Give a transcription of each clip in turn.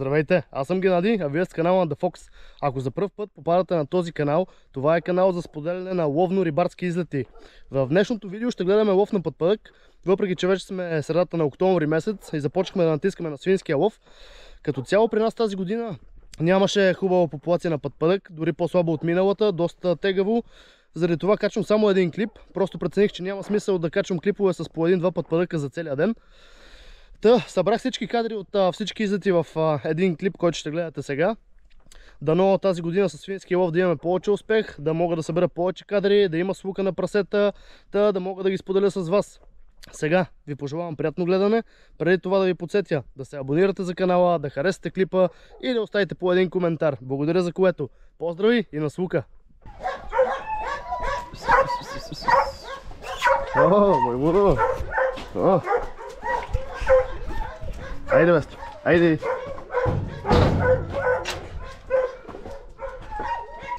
Здравейте, аз съм Геннадий, а вие сте канала на The Fox. Ако за пръв път попадате на този канал, това е канал за споделяне на ловно-рибарски излети. В днешното видео ще гледаме лов на пътпъдък, въпреки че вече сме средата на октомври месец и започнахме да натискаме на свинския лов. Като цяло при нас тази година нямаше хубава популация на пътпъдък, дори по-слабо от миналата, доста тегаво. Заради това качвам само един клип, просто прецених, че няма смисъл да качвам клипове с по един-два пътпъдъка за целия ден. Събрах всички кадри от всички излети в един клип, който ще гледате сега. Дано тази година с свинския лов да имаме повече успех, да мога да събера повече кадри, да има слука на прасета, да мога да ги споделя с вас. Сега ви пожелавам приятно гледане. Преди това да ви подсетя да се абонирате за канала, да харесате клипа и да оставите по един коментар. Благодаря за което. Поздрави и на слука! О, маймуно! О! Айде, Весто! Айде!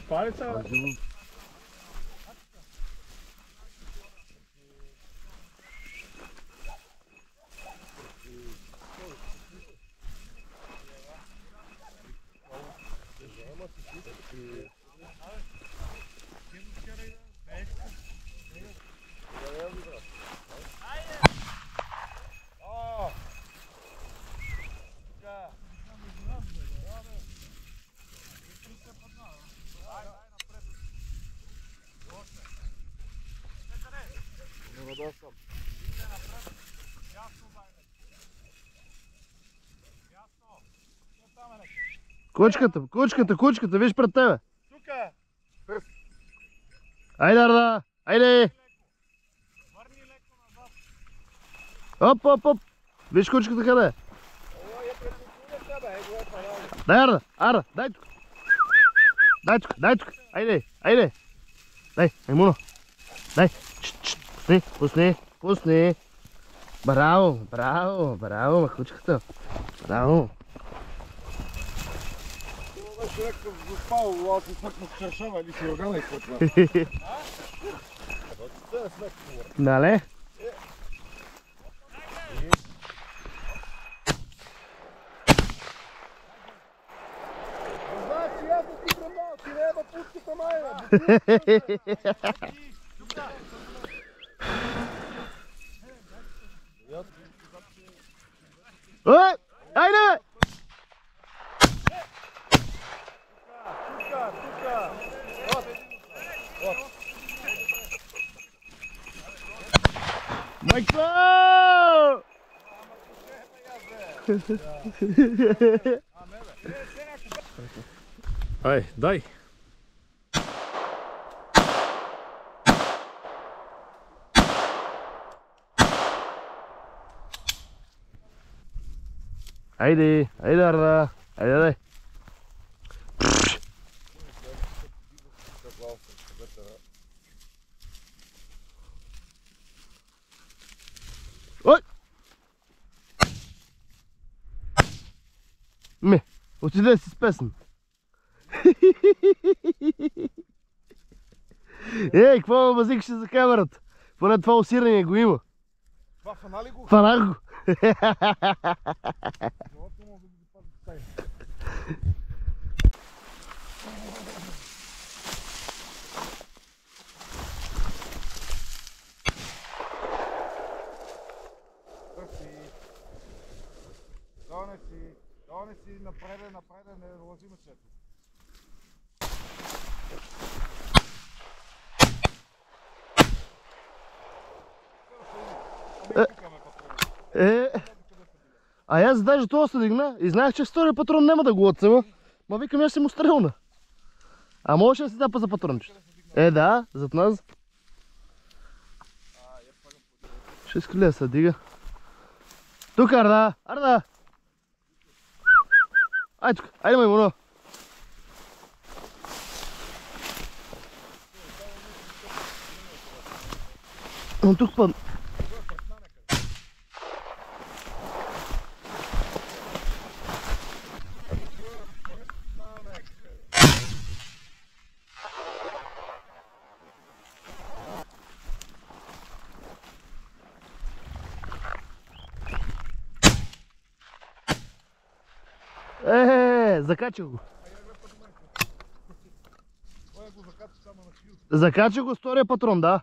Палица! Кучката, виж пред тебе. Тука. Айде, Арда, айде. Върни леко назад. Оп. Виж кучката къде е. Дай, Арда, дай тук. Дай тук. Айде. Дай, маймуно. Дай. Пусни. Браво, махучката. Браво. Ще някакъв запал, аз си смъкна в чершава или си органа и какво? Нали? Значи аз да си пребал, ти не е да пуската майна. Айде! Майко! Ай, дай! Айде, Арда! Айде! Ой! Отиде си с песен. Ей, какво ме базикаше за камерата? Поне това усиране го има. Това фана ли го? Фанах го. Доне си напреде, не лъжи мъчето. Аз даже това се дигна и знаех, че втория патрон няма да го отцева. Ма викам, аз си му стрелна. А може да си тапа за патрончето? Да, зад нас. Ще иска ли да се дига? Тук, Арда! Айде тук, айде маймуно! Тук падна. Закача го. Той го закача само на хил. Закача го с втория патрон, да.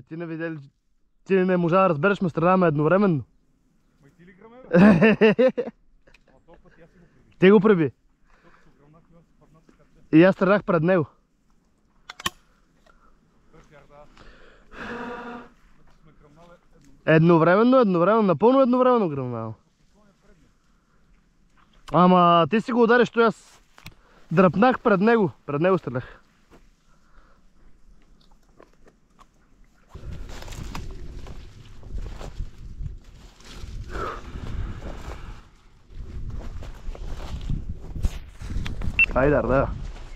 Ти не видели, ти не можа да разбереш, ме страдаме едновременно. Ма и ти ли граме, бе? А този път я си го приби. Ти го преби. Защото се огръмнах и он се падна с каче. И аз страдах пред него. Той щях да... Сме гръмнали Едновременно, напълно едновременно гръмнал. Ама ти си го удариш, то аз дръпнах пред него стрелях. Айде, Арда,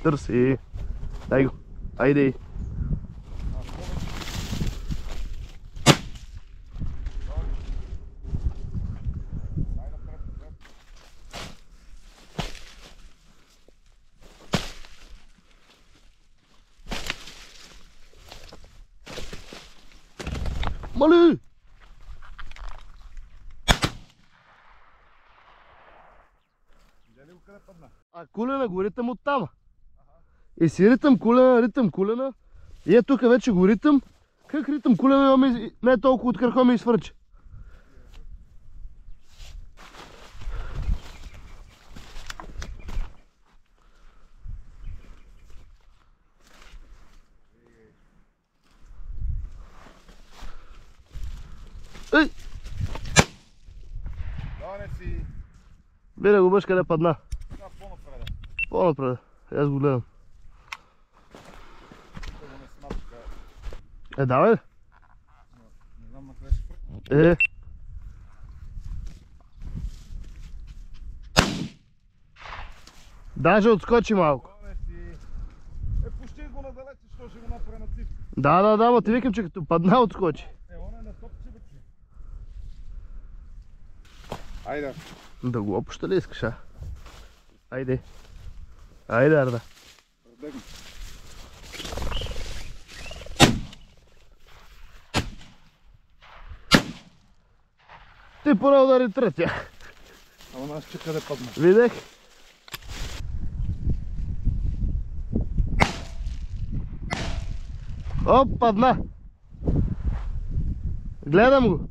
търси. Дай го, айде. Мали! Видя ли го къде падна? А кулена го ритам оттам. И си ритам кулена. И е тук вече го ритам. Как ритам кулена, не е толкова от кръхо ми изфърча. Ей! Да, не си... Бира го бъж къде падна. Да, по-напред. По-напред. Аз го гледам. Той го не смата така. Давай. Не знам на къде ще пръкна. Даже отскочи малко. Да, не си... Пущи го надалече, що ще го направи на цифка. Да, ма ти викам, че като падна отскочи. Он е на топче, бе. Айде. Да го опуща ли искаш, а? Айде. Айде, Арда. Раздегни. Ти поне удари третия. Ама аз че къде падна. Видех. Оп, падна. Гледам го.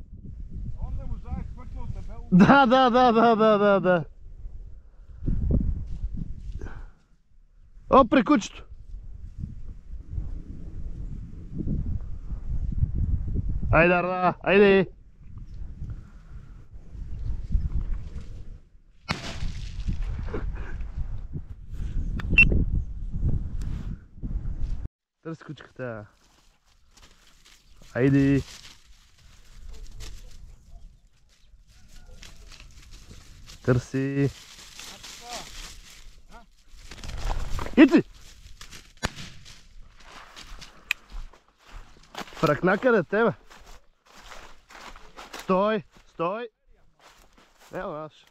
Он не можа да хвъркна от дебело. Да. Оп, при кучето. Айде, Арда, айде. Търси кучката. Айде. Търси. Ити! Фръкна къде тебе. Стой. Ево наш.